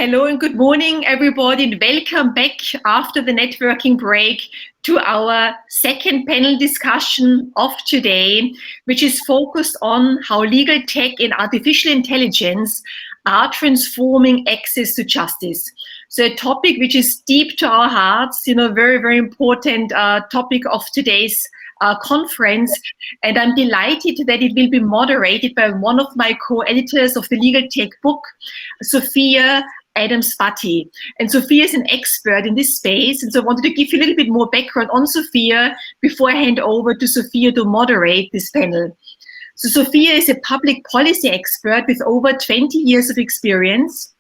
Hello and good morning, everybody, and welcome back after the networking break to our second panel discussion of today, which is focused on how legal tech and artificial intelligence are transforming access to justice. So a topic which is deep to our hearts, very, very important topic of today's conference, and I'm delighted that it will be moderated by one of my co-editors of the legal tech book, Sophia Bhatti. And Sophia is an expert in this space, and so I wanted to give you a little bit more background on Sophia before I hand over to Sophia to moderate this panel. So Sophia is a public policy expert with over 20 years of experience,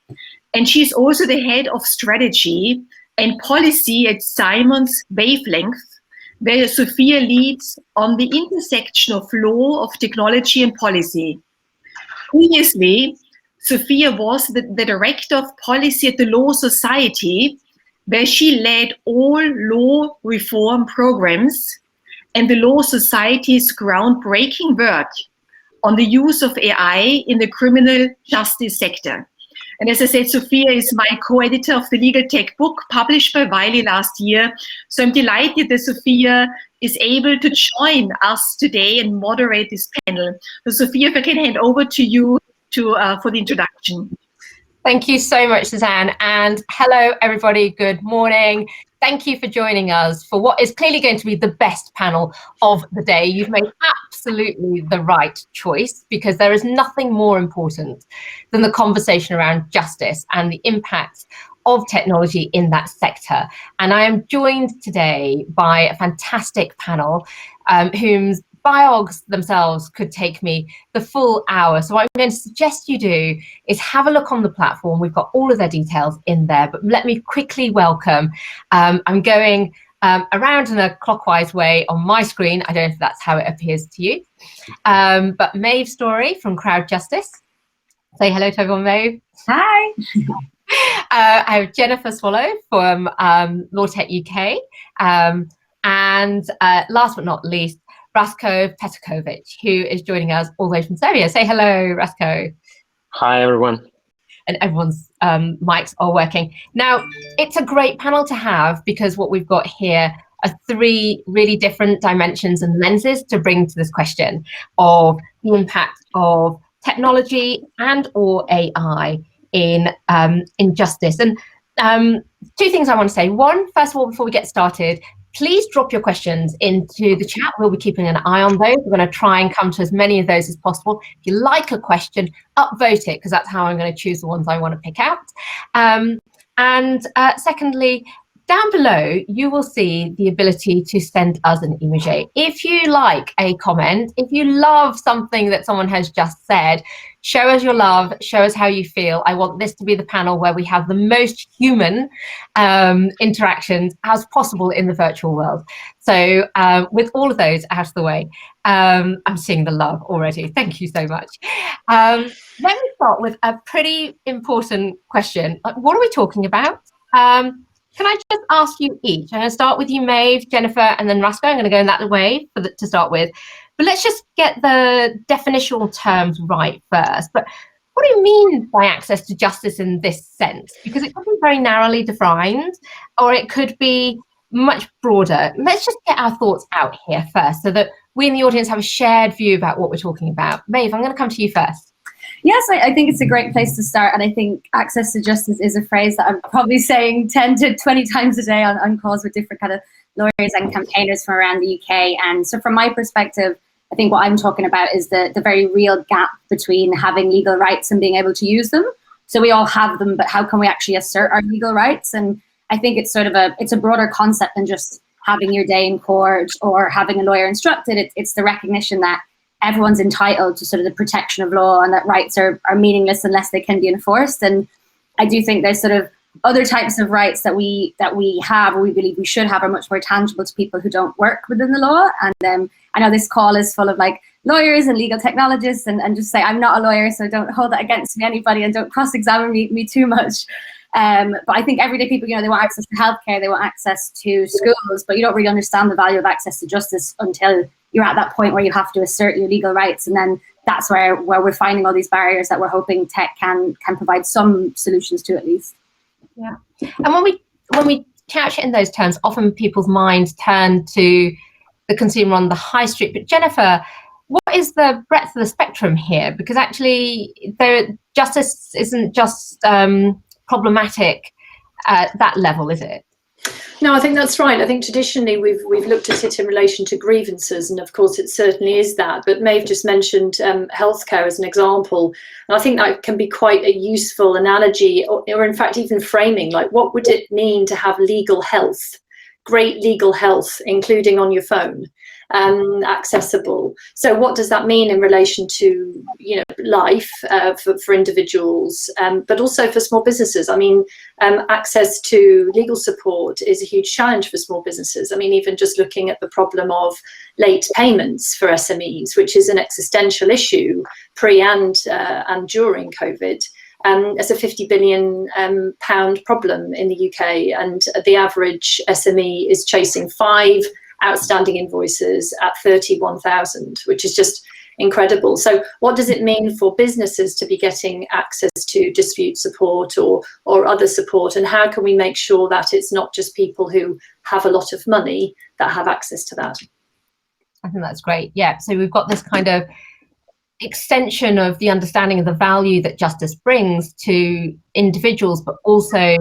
and she's also the head of strategy and policy at Simmons Wavelength, where Sophia leads on the intersection of law, of technology and policy. Previously, Sophia was the director of policy at the Law Society, where she led all law reform programs and the Law Society's groundbreaking work on the use of AI in the criminal justice sector. And as I said, Sophia is my co-editor of the Legal Tech book published by Wiley last year. So I'm delighted that Sophia is able to join us today and moderate this panel. So Sophia, if I can hand over to you for the introduction. Thank you so much, Suzanne. And hello, everybody. Good morning. Thank you for joining us for what is clearly going to be the best panel of the day. You've made absolutely the right choice, because there is nothing more important than the conversation around justice and the impact of technology in that sector. And I am joined today by a fantastic panel whose biogs themselves could take me the full hour. So what I'm going to suggest you do is have a look on the platform. We've got all of their details in there, but let me quickly welcome, I'm going around in a clockwise way on my screen. I don't know if that's how it appears to you, but Maeve Storey from CrowdJustice. Say hello to everyone, Maeve. Hi. I have Jenifer Swallow from LawtechUK, and last but not least, Rastko Petaković, who is joining us all the way from Serbia. Say hello, Rastko. Hi, everyone. And everyone's mics are working. Now, it's a great panel to have, because what we've got here are three really different dimensions and lenses to bring to this question of the impact of technology and or AI in justice. And two things I want to say. One, first of all, before we get started, please drop your questions into the chat. We'll be keeping an eye on those. We're going to try and come to as many of those as possible. If you like a question, upvote it, because that's how I'm going to choose the ones I want to pick out. Secondly, down below, you will see the ability to send us an emoji. If you like a comment, if you love something that someone has just said, show us your love, show us how you feel. I want this to be the panel where we have the most human interactions as possible in the virtual world. So with all of those out of the way, I'm seeing the love already. Thank you so much. Let me start with a pretty important question. What are we talking about? Can I just ask you each? I'm going to start with you, Maeve, Jenifer, and then Rastko. I'm going to go in that way to start with. But let's just get the definitional terms right first. But what do you mean by access to justice in this sense? Because it could be very narrowly defined, or it could be much broader. Let's just get our thoughts out here first, so that we in the audience have a shared view about what we're talking about. Maeve, I'm going to come to you first. Yes, I think it's a great place to start. And I think access to justice is a phrase that I'm probably saying 10 to 20 times a day on calls with different kind of lawyers and campaigners from around the UK. And so from my perspective, I think what I'm talking about is the very real gap between having legal rights and being able to use them. So we all have them, but how can we actually assert our legal rights? And I think it's sort of it's a broader concept than just having your day in court or having a lawyer instructed. It's the recognition that everyone's entitled to sort of the protection of law, and that rights are meaningless unless they can be enforced. And I do think there's sort of other types of rights that we have, or we believe we should have, are much more tangible to people who don't work within the law. And I know this call is full of like lawyers and legal technologists, and just say I'm not a lawyer, so don't hold that against me, anybody, and don't cross-examine me too much. But I think everyday people, they want access to healthcare, they want access to schools, but you don't really understand the value of access to justice until you're at that point where you have to assert your legal rights. And then that's where we're finding all these barriers that we're hoping tech can provide some solutions to, at least. Yeah, and when we couch it in those terms, often people's minds turn to the consumer on the high street. But Jenifer, what is the breadth of the spectrum here? Because actually, justice isn't just problematic at that level, is it? No, I think that's right. I think traditionally we've looked at it in relation to grievances, and of course it certainly is that. But Maeve just mentioned healthcare as an example, and I think that can be quite a useful analogy, or in fact even framing, like what would it mean to have legal health, great legal health, including on your phone, accessible. So what does that mean in relation to, you know, life for individuals, but also for small businesses? I mean, access to legal support is a huge challenge for small businesses. I mean, even just looking at the problem of late payments for SMEs, which is an existential issue pre and during COVID. It's a £50 billion problem in the UK, and the average SME is chasing 5 outstanding invoices at 31,000, which is just incredible. So what does it mean for businesses to be getting access to dispute support or other support, and how can we make sure that it's not just people who have a lot of money that have access to that? I think that's great. Yeah, so we've got this kind of extension of the understanding of the value that justice brings to individuals, but also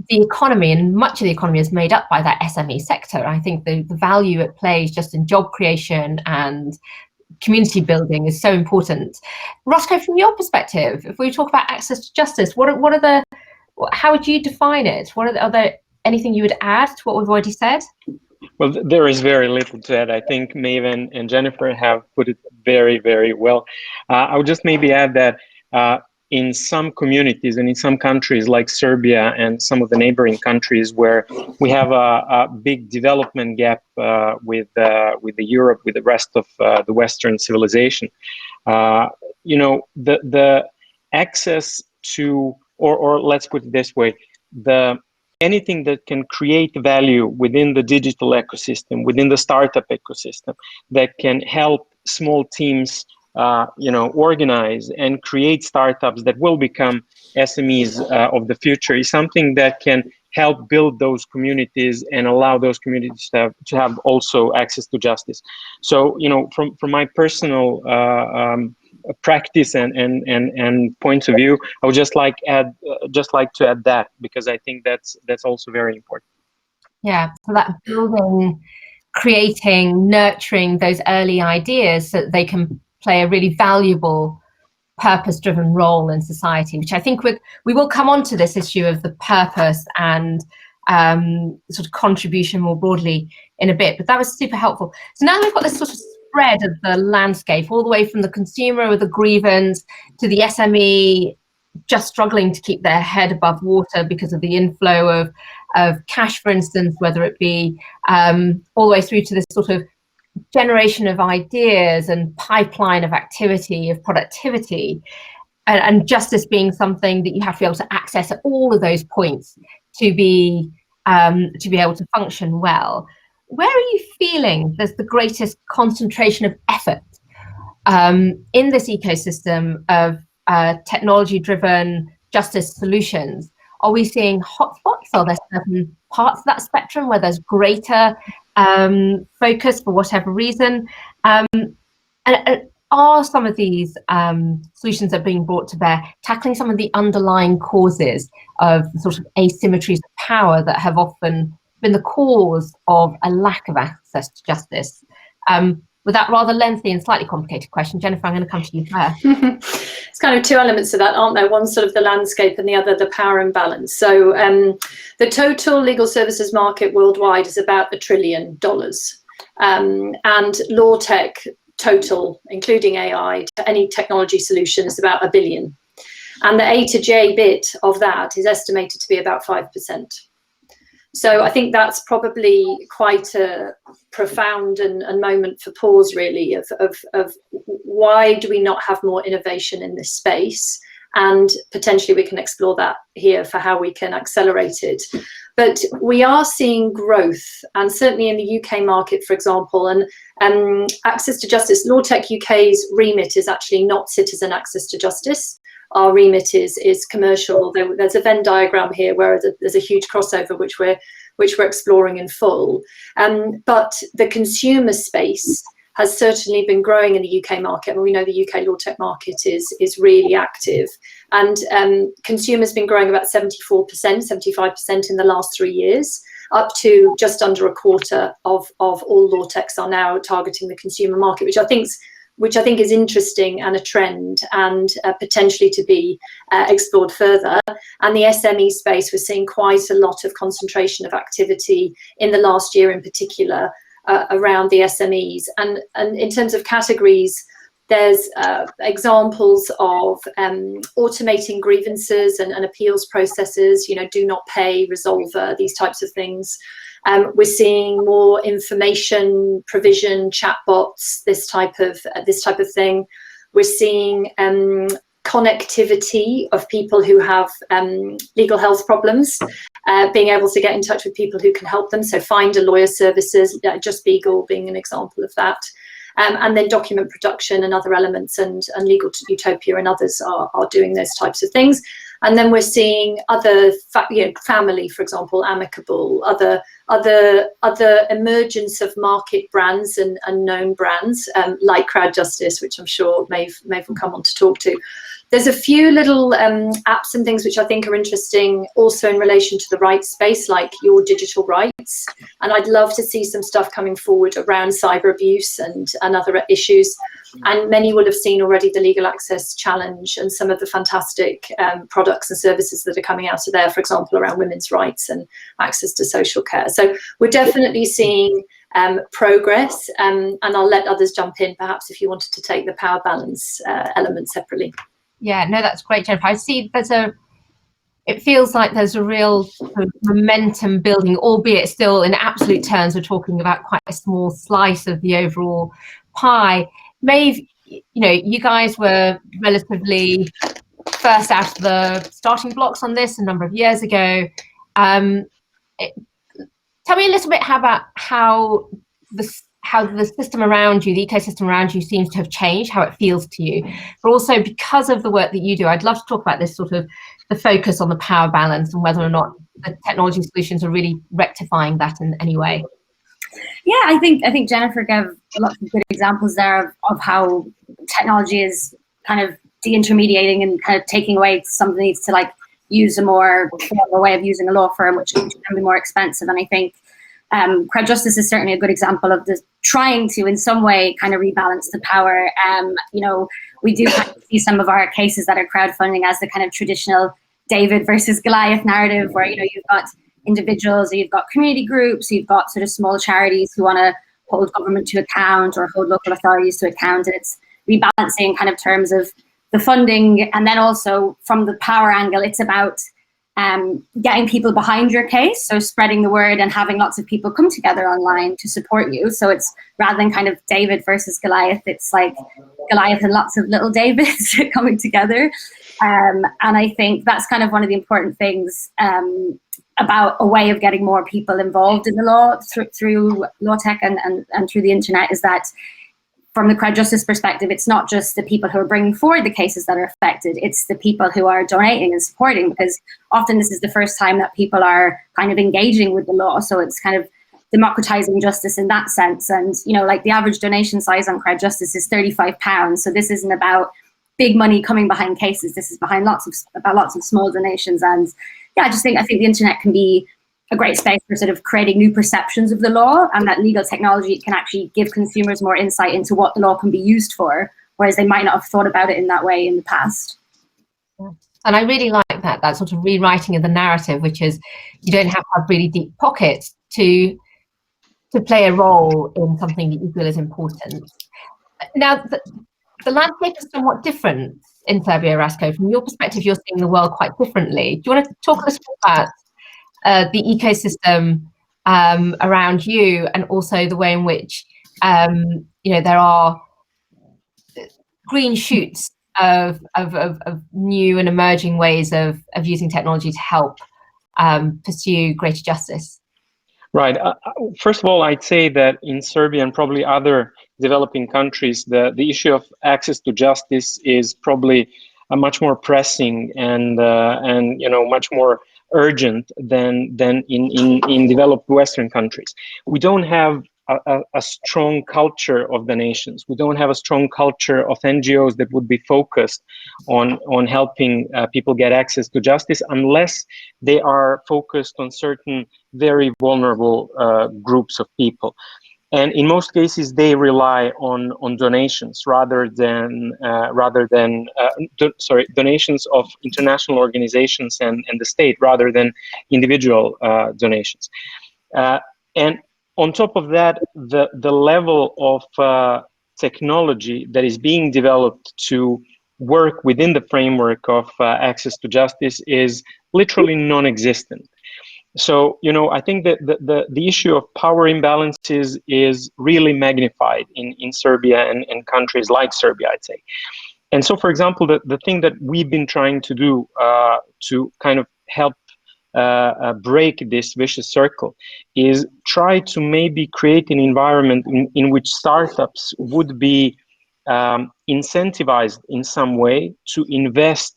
the economy, and much of the economy is made up by that SME sector. I think the value it plays just in job creation and community building is so important. Rastko, from your perspective, if we talk about access to justice, how would you define it? Are there anything you would add to what we've already said? Well, there is very little to add. I think Maeve and Jenifer have put it very, very well. I would just maybe add that in some communities and in some countries like Serbia and some of the neighboring countries where we have a big development gap with Europe, with the rest of the Western civilization, you know, the access to, or let's put it this way, anything that can create value within the digital ecosystem, within the startup ecosystem, that can help small teams you know, organize and create startups that will become SMEs of the future, is something that can help build those communities and allow those communities to have also access to justice. So, you know, from my personal practice and points of view, I would just like to add that, because I think that's also very important. Yeah, so that building, creating, nurturing those early ideas so that they can play a really valuable, purpose-driven role in society, which I think we will come on to this issue of the purpose and sort of contribution more broadly in a bit, but that was super helpful. So now we've got this sort of spread of the landscape, all the way from the consumer with a grievance to the SME just struggling to keep their head above water because of the inflow of cash, for instance, whether it be all the way through to this sort of generation of ideas and pipeline of activity, of productivity, and justice being something that you have to be able to access at all of those points to be able to function well. Where are you feeling there's the greatest concentration of effort in this ecosystem of technology-driven justice solutions? Are we seeing hotspots? Are there certain parts of that spectrum where there's greater focus for whatever reason? And are some of these solutions that are being brought to bear tackling some of the underlying causes of sort of asymmetries of power that have often been the cause of a lack of access to justice? With that rather lengthy and slightly complicated question, Jenifer, I'm going to come to you first. It's kind of two elements to that, aren't there? One sort of the landscape and the other the power imbalance. So the total legal services market worldwide is about $1 trillion. And law tech total, including AI, to any technology solution is about $1 billion. And the A to J bit of that is estimated to be about 5%. So I think that's probably quite a profound and moment for pause, really, of why do we not have more innovation in this space? And potentially we can explore that here for how we can accelerate it. But we are seeing growth, and certainly in the UK market, for example, and access to justice, LawtechUK's remit is actually not citizen access to justice. Our remit is commercial. There's a Venn diagram here where there's a huge crossover, which we're exploring in full. But the consumer space has certainly been growing in the UK market. And we know the UK law tech market is really active. And consumers been growing about 74%, 75% in the last 3 years, up to just under a quarter of all law techs are now targeting the consumer market, which I think is interesting and a trend, and potentially to be explored further. And the SME space, we're seeing quite a lot of concentration of activity in the last year in particular around the SMEs. And in terms of categories, there's examples of automating grievances and appeals processes, do not pay, resolver, these types of things. We're seeing more information provision, chatbots, this type of thing. We're seeing connectivity of people who have legal health problems, being able to get in touch with people who can help them. So find a lawyer services, Just Beagle being an example of that. And then document production and other elements, and Legal Utopia and others are doing those types of things. And then we're seeing other, family, for example, Amicable, other emergence of market brands and known brands like CrowdJustice, which I'm sure Maeve will come on to talk to. There's a few little apps and things which I think are interesting also in relation to the rights space, like Your Digital Rights. And I'd love to see some stuff coming forward around cyber abuse and other issues. And many will have seen already the Legal Access Challenge and some of the fantastic products and services that are coming out of there, for example, around women's rights and access to social care. So we're definitely seeing progress, and I'll let others jump in, perhaps, if you wanted to take the power balance element separately. Yeah, no, that's great, Jenifer. I see it feels like there's a real sort of momentum building, albeit still in absolute terms, we're talking about quite a small slice of the overall pie. Maeve, you guys were relatively first out of the starting blocks on this a number of years ago. Tell me a little bit about how the system around you, the ecosystem around you, seems to have changed, how it feels to you. But also, because of the work that you do, I'd love to talk about this sort of the focus on the power balance and whether or not the technology solutions are really rectifying that in any way. Yeah, I think Jenifer gave lots of good examples there of how technology is kind of de-intermediating and kind of taking away somebody needs to use a more formal way of using a law firm, which can be more expensive. And I think CrowdJustice is certainly a good example of this, trying to, in some way, kind of rebalance the power. We do kind of see some of our cases that are crowdfunding as the kind of traditional David versus Goliath narrative, where you've got individuals, or you've got community groups, you've got sort of small charities who want to hold government to account or hold local authorities to account, and it's rebalancing kind of terms of the funding. And then also from the power angle, it's about getting people behind your case, so spreading the word and having lots of people come together online to support you. So it's rather than kind of David versus Goliath, it's like Goliath and lots of little Davids coming together. And I think that's kind of one of the important things about a way of getting more people involved in the law through law tech and through the internet, is that from the CrowdJustice perspective, it's not just the people who are bringing forward the cases that are affected, it's the people who are donating and supporting, because often this is the first time that people are kind of engaging with the law. So it's kind of democratizing justice in that sense. And, the average donation size on CrowdJustice is £35. So this isn't about big money coming behind cases. This is behind lots of small donations. And yeah, I think the internet can be a great space for sort of creating new perceptions of the law, and that legal technology can actually give consumers more insight into what the law can be used for, whereas they might not have thought about it in that way in the past. And I really like that sort of rewriting of the narrative, which is you don't have to have really deep pockets to play a role in something that you feel is important. Now, the landscape is somewhat different in Serbia, Rastko. From your perspective, you're seeing the world quite differently. Do you want to talk a little bit about the ecosystem around you, and also the way in which there are green shoots of new and emerging ways of using technology to help pursue greater justice? Right. First of all, I'd say that in Serbia and probably other developing countries, the issue of access to justice is probably much more pressing and much more urgent than in developed Western countries. We don't have a strong culture of donations. We don't have a strong culture of NGOs that would be focused on helping people get access to justice, unless they are focused on certain very vulnerable groups of people. And in most cases, they rely on donations rather than donations of international organizations and the state rather than individual donations. And on top of that, the level of technology that is being developed to work within the framework of access to justice is literally non-existent. So, I think that the issue of power imbalances is really magnified in Serbia and countries like Serbia, I'd say. And so, for example, the thing that we've been trying to do to kind of help break this vicious circle is try to maybe create an environment in which startups would be incentivized in some way to invest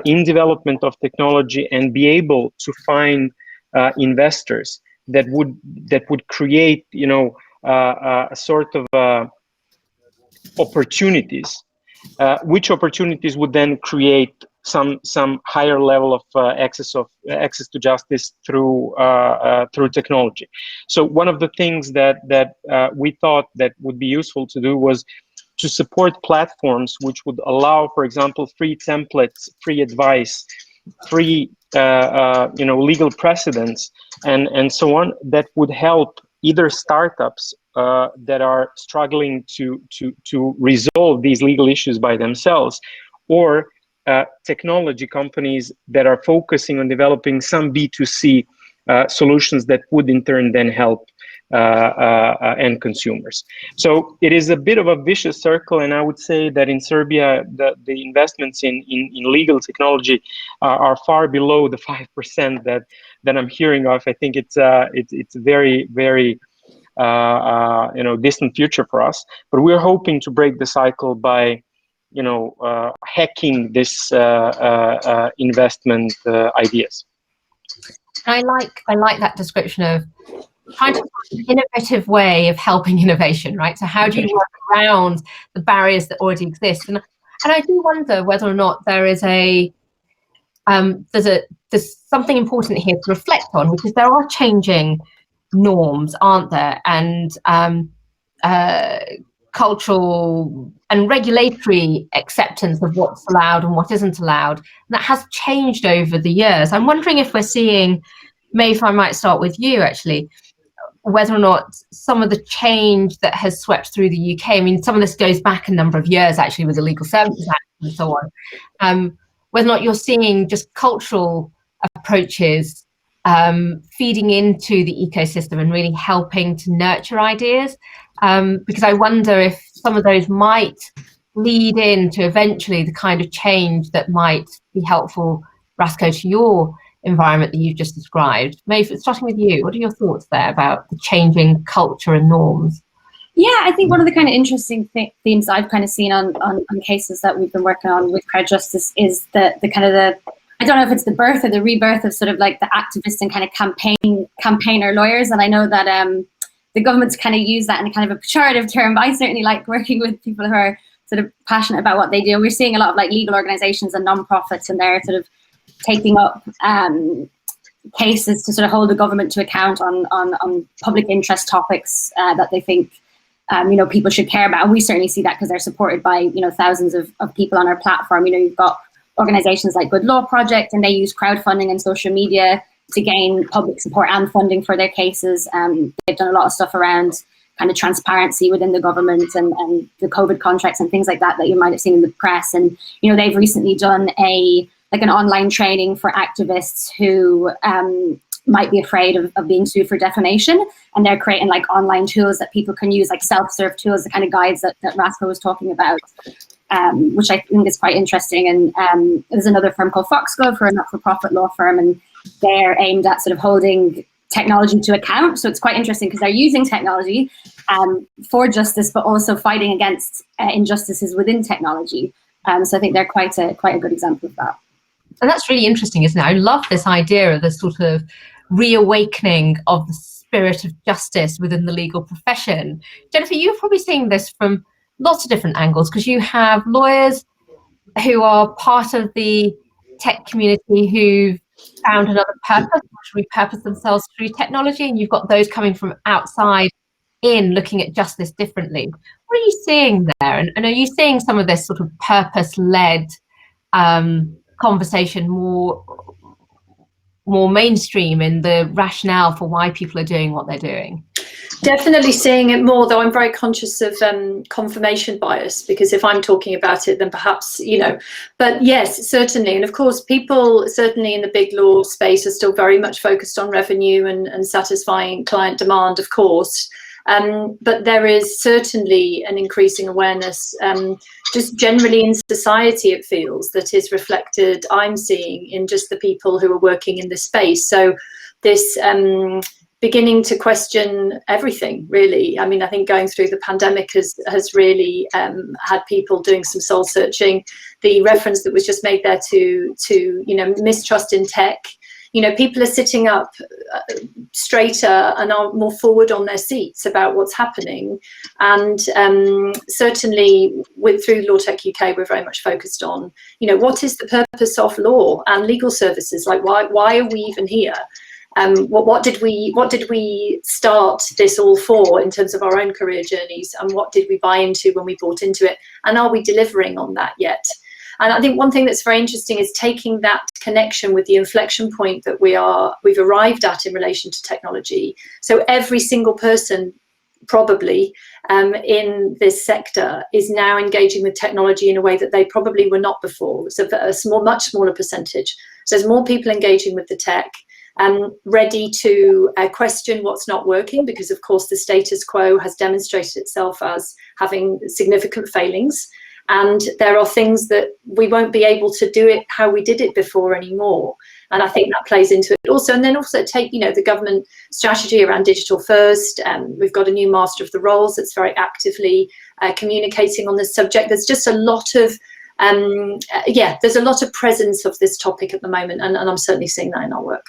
in development of technology and be able to find investors that would create, a sort of opportunities, which opportunities would then create some higher level of access to justice through technology. So one of the things that we thought that would be useful to do was to support platforms which would allow, for example, free templates, free advice, free legal precedents, and so on, that would help either startups that are struggling to resolve these legal issues by themselves, or technology companies that are focusing on developing some B2C solutions that would in turn then help end consumers. So it is a bit of a vicious circle, and I would say that in Serbia, the investments in legal technology are far below the 5% that I'm hearing of. I think it's very, very distant future for us, but we're hoping to break the cycle by hacking this investment ideas. I like that description of trying to find an innovative way of helping innovation, right? So how do you work around the barriers that already exist? And I do wonder whether or not there is there's something important here to reflect on, because there are changing norms, aren't there? And cultural and regulatory acceptance of what's allowed and what isn't allowed. And that has changed over the years. I'm wondering if we're seeing, Maeve, I might start with you actually, whether or not some of the change that has swept through the UK, I mean, some of this goes back a number of years actually with the Legal Services Act and so on, whether or not you're seeing just cultural approaches feeding into the ecosystem and really helping to nurture ideas, because I wonder if some of those might lead into eventually the kind of change that might be helpful, Rastko, to your environment that you've just described. Maeve, starting with you, what are your thoughts there about the changing culture and norms? Yeah, I think one of the kind of interesting themes I've kind of seen on cases that we've been working on with CrowdJustice is the kind of I don't know if it's the birth or the rebirth of sort of like the activist and kind of campaigner lawyers. And I know that the government's kind of used that in a kind of a pejorative term, but I certainly like working with people who are sort of passionate about what they do. And we're seeing a lot of like legal organizations and nonprofits, and they're sort of taking up cases to sort of hold the government to account on public interest topics that they think people should care about. And we certainly see that because they're supported by thousands of people on our platform. You've got organizations like Good Law Project, and they use crowdfunding and social media to gain public support and funding for their cases. They've done a lot of stuff around kind of transparency within the government and the COVID contracts and things like that you might have seen in the press. And they've recently done an online training for activists who might be afraid of being sued for defamation, and they're creating like online tools that people can use, like self-serve tools, the kind of guides that Rastko was talking about, which I think is quite interesting. And there's another firm called Foxglove, for a not-for-profit law firm, and they're aimed at sort of holding technology to account. So it's quite interesting because they're using technology for justice, but also fighting against injustices within technology. So I think they're quite a good example of that. And that's really interesting, isn't it? I love this idea of the sort of reawakening of the spirit of justice within the legal profession. Jenifer, you're probably seeing this from lots of different angles, because you have lawyers who are part of the tech community who've found another purpose, to repurpose themselves through technology, and you've got those coming from outside in looking at justice differently. What are you seeing there? And are you seeing some of this sort of purpose-led conversation more mainstream in the rationale for why people are doing what they're doing? Definitely seeing it more, though I'm very conscious of confirmation bias, because if I'm talking about it, then perhaps, but yes, certainly. And of course, people certainly in the big law space are still very much focused on revenue and satisfying client demand, of course. But there is certainly an increasing awareness, just generally in society, it feels, that is reflected, I'm seeing, in just the people who are working in this space. So this beginning to question everything, really. I mean, I think going through the pandemic has really had people doing some soul searching. The reference that was just made there to mistrust in tech. People are sitting up straighter and are more forward on their seats about what's happening. And certainly through LawtechUK, we're very much focused on, what is the purpose of law and legal services? Like, why are we even here? What did we start this all for in terms of our own career journeys, and what did we buy into when we bought into it? And are we delivering on that yet? And I think one thing that's very interesting is taking that connection with the inflection point that we've arrived at in relation to technology. So every single person probably in this sector is now engaging with technology in a way that they probably were not before. It's a much smaller percentage. So there's more people engaging with the tech, ready to question what's not working, because of course the status quo has demonstrated itself as having significant failings. And there are things that we won't be able to do it how we did it before anymore. And I think that plays into it also. And then also take, the government strategy around digital first. We've got a new master of the roles that's very actively communicating on this subject. There's just a lot of, there's a lot of presence of this topic at the moment. And I'm certainly seeing that in our work.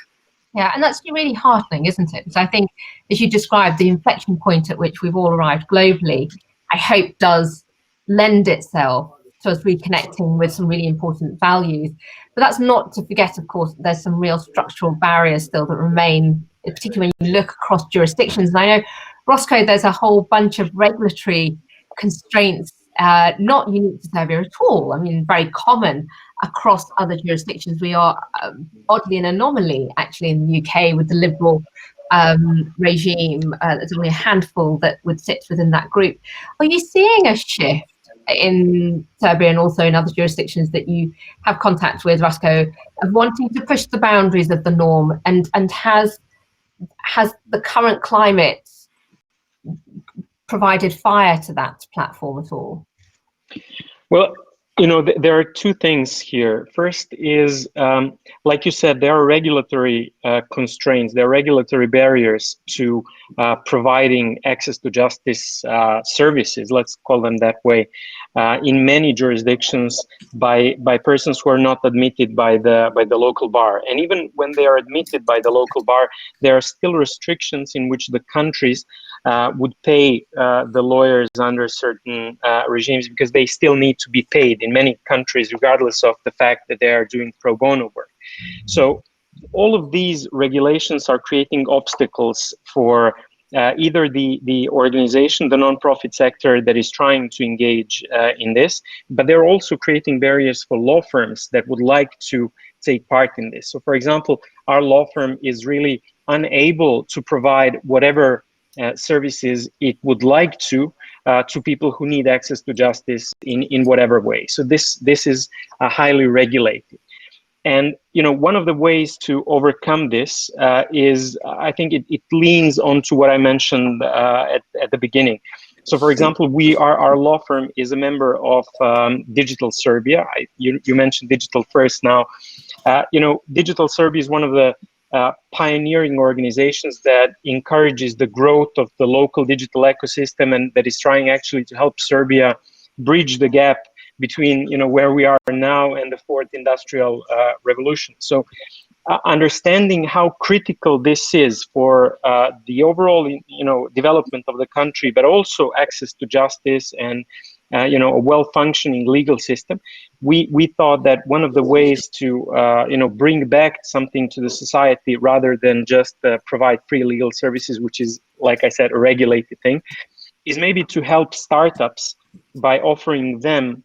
Yeah, and that's really heartening, isn't it? Because I think, as you described, the inflection point at which we've all arrived globally, I hope does lend itself to us reconnecting with some really important values. But that's not to forget, of course, that there's some real structural barriers still that remain, particularly when you look across jurisdictions. And I know, Rastko, there's a whole bunch of regulatory constraints, not unique to Serbia at all. I mean, very common across other jurisdictions. We are oddly an anomaly, actually, in the UK with the liberal regime. There's only a handful that would sit within that group. Are you seeing a shift in Serbia and also in other jurisdictions that you have contact with, Rastko, of wanting to push the boundaries of the norm, and has the current climate provided fire to that platform at all? Well, there are two things here. First is, like you said, there are regulatory constraints, there are regulatory barriers to providing access to justice services, let's call them that way, in many jurisdictions by persons who are not admitted by the local bar. And even when they are admitted by the local bar, there are still restrictions in which the countries would pay the lawyers under certain regimes, because they still need to be paid in many countries, regardless of the fact that they are doing pro bono work. So all of these regulations are creating obstacles for either the organization, the nonprofit sector that is trying to engage in this, but they're also creating barriers for law firms that would like to take part in this. So for example, our law firm is really unable to provide whatever services it would like to people who need access to justice in whatever way. So this is highly regulated. And one of the ways to overcome this is, I think it leans onto what I mentioned at the beginning. So, for example, our law firm is a member of Digital Serbia. You mentioned Digital First now. Digital Serbia is one of the pioneering organizations that encourages the growth of the local digital ecosystem, and that is trying actually to help Serbia bridge the gap between where we are now and the fourth industrial revolution. So understanding how critical this is for the overall development of the country, but also access to justice and a well-functioning legal system, we thought that one of the ways to bring back something to the society rather than just provide free legal services, which is, like I said, a regulated thing, is maybe to help startups by offering them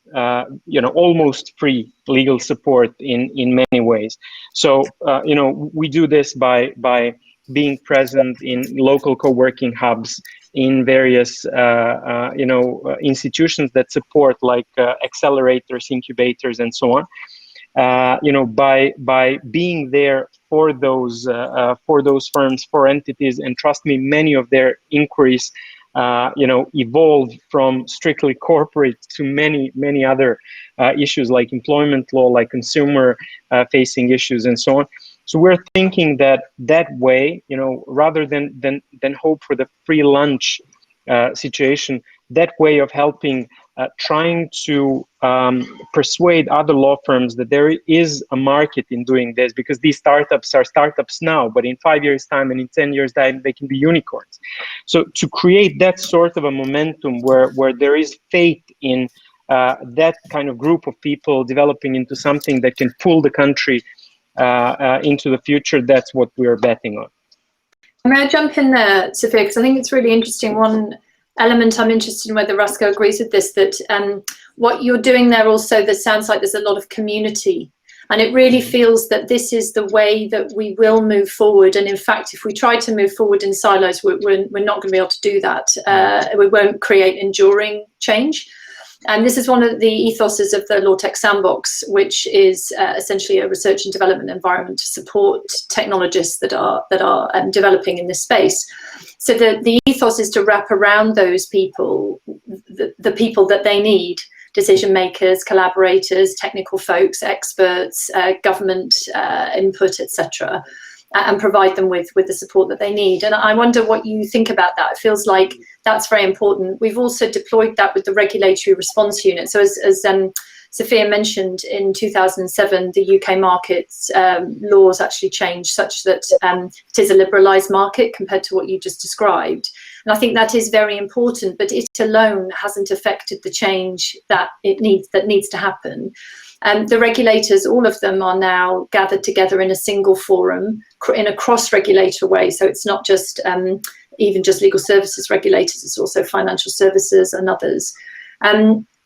almost free legal support in many ways. So we do this by being present in local co-working hubs, in various institutions that support, like accelerators, incubators, and so on. By being there for those firms, for entities, and trust me, many of their inquiries evolved from strictly corporate to many other issues like employment law, like consumer facing issues, and so on. So we're thinking that way, rather than hope for the free lunch situation, that way of helping, trying to persuade other law firms that there is a market in doing this, because these startups are startups now, but in 5 years' time and in 10 years' time, they can be unicorns. So to create that sort of a momentum where there is faith in that kind of group of people developing into something that can pull the country into the future, that's what we're betting on. May I jump in there, Sophia, because I think it's really interesting. One element I'm interested in whether Rastko agrees with this, that what you're doing there also, that sounds like there's a lot of community, and it really feels that this is the way that we will move forward. And in fact, if we try to move forward in silos, we're not going to be able to do that. We won't create enduring change. And this is one of the ethoses of the LawTech Sandbox, which is essentially a research and development environment to support technologists that are developing in this space. So the ethos is to wrap around those people, the people that they need: decision makers, collaborators, technical folks, experts, government input, etc., and provide them with the support that they need. And I wonder what you think about that. It feels like that's very important. We've also deployed that with the regulatory response unit. So as Sophia mentioned, in 2007, the UK market's laws actually changed such that it is a liberalised market compared to what you just described. And I think that is very important, but it alone hasn't affected the change that needs to happen. The regulators, all of them, are now gathered together in a single forum in a cross-regulator way. So it's not just even just legal services regulators, it's also financial services and others,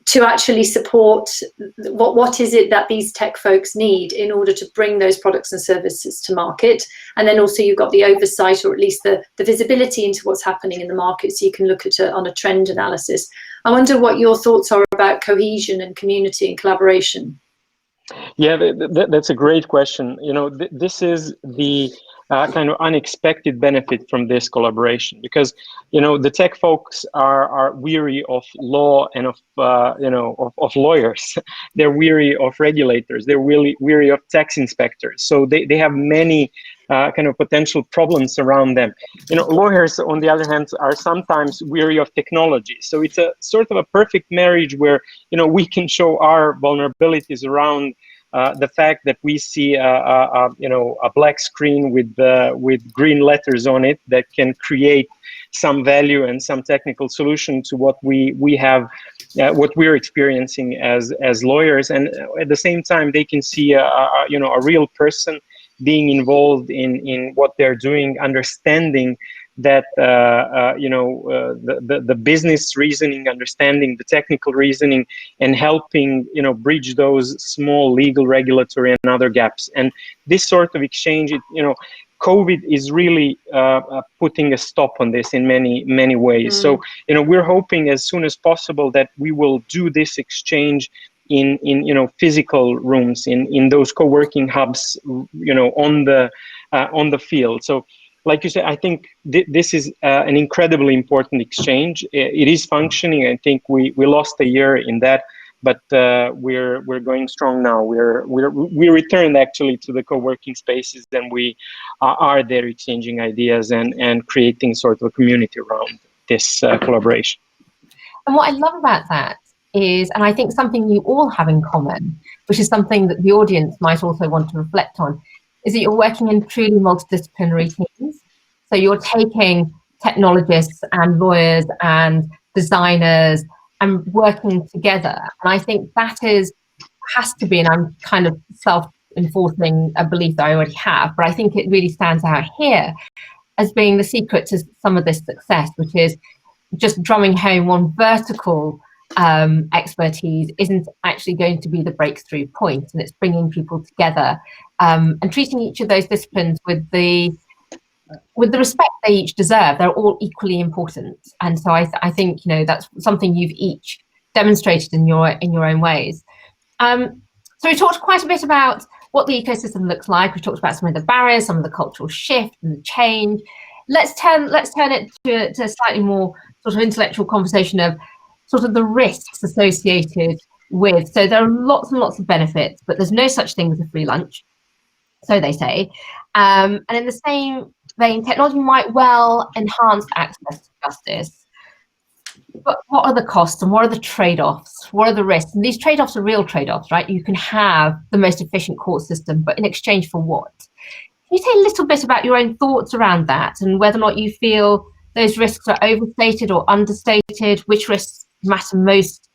to actually support what is it that these tech folks need in order to bring those products and services to market. And then also you've got the oversight, or at least the visibility into what's happening in the market, so you can look at it on a trend analysis. I wonder what your thoughts are about cohesion and community and collaboration. Yeah, that's a great question. This is the kind of unexpected benefit from this collaboration, because the tech folks are weary of law and of lawyers. They're weary of regulators. They're really weary of tax inspectors. So they have many kind of potential problems around them. Lawyers, on the other hand, are sometimes weary of technology. So it's a sort of a perfect marriage where we can show our vulnerabilities around the fact that we see a black screen with green letters on it that can create some value and some technical solution to what we have, what we're experiencing as lawyers, and at the same time they can see a real person being involved in what they're doing, understanding that the business reasoning, understanding the technical reasoning, and helping bridge those small legal, regulatory, and other gaps. And this sort of exchange, COVID is really putting a stop on this in many ways. So we're hoping as soon as possible that we will do this exchange in physical rooms, in those co-working hubs, on the field. So like you said, I think this is an incredibly important exchange. It is functioning. I think we lost a year in that, but we're going strong now. We returned actually to the co-working spaces, and we are there exchanging ideas and creating sort of a community around this collaboration. And what I love about that is, and I think something you all have in common, which is something that the audience might also want to reflect on, is that you're working in truly multidisciplinary teams. So you're taking technologists and lawyers and designers and working together. And I think that has to be, and I'm kind of self-enforcing a belief that I already have, but I think it really stands out here as being the secret to some of this success, which is just drumming home one vertical expertise isn't actually going to be the breakthrough point, and it's bringing people together and treating each of those disciplines with the respect they each deserve. They're all equally important, and so I think that's something you've each demonstrated in your own ways. So we talked quite a bit about what the ecosystem looks like. We talked about some of the barriers, some of the cultural shift and the change. Let's turn it to a slightly more sort of intellectual conversation of sort of the risks associated with. So there are lots and lots of benefits, but there's no such thing as a free lunch, so they say. And in the same vein, technology might well enhance access to justice. But what are the costs and what are the trade-offs? What are the risks? And these trade-offs are real trade-offs, right? You can have the most efficient court system, but in exchange for what? Can you say a little bit about your own thoughts around that and whether or not you feel those risks are overstated or understated? Which risks matter most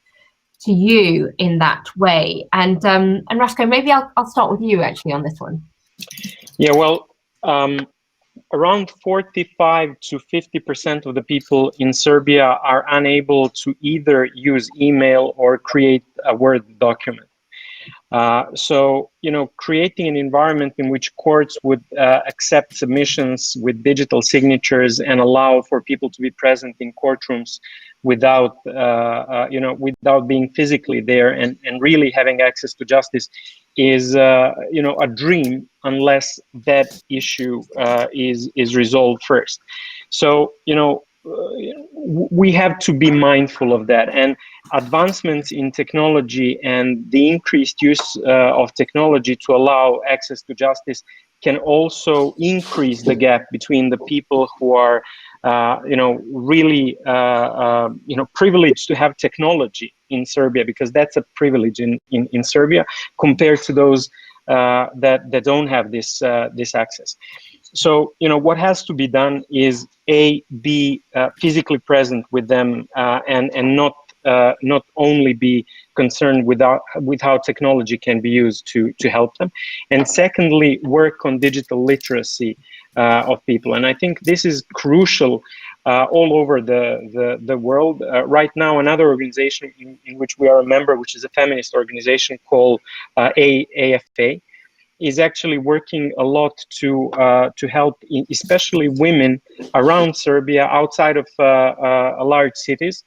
to you in that way? And Rastko, maybe I'll start with you actually on this one. Yeah, well, around 45 to 50% of the people in Serbia are unable to either use email or create a Word document. So, creating an environment in which courts would accept submissions with digital signatures and allow for people to be present in courtrooms without, without being physically there and really having access to justice is, a dream unless that issue is resolved first. So, we have to be mindful of that, and advancements in technology and the increased use of technology to allow access to justice can also increase the gap between the people who are, really, privileged to have technology in Serbia, because that's a privilege in Serbia, compared to those that don't have this access. So, what has to be done is be physically present with them and not only be concerned with how technology can be used to help them. And secondly, work on digital literacy of people. And I think this is crucial all over the world. Right now, another organization in which we are a member, which is a feminist organization called AFA, is actually working a lot to help, especially women around Serbia, outside of large cities,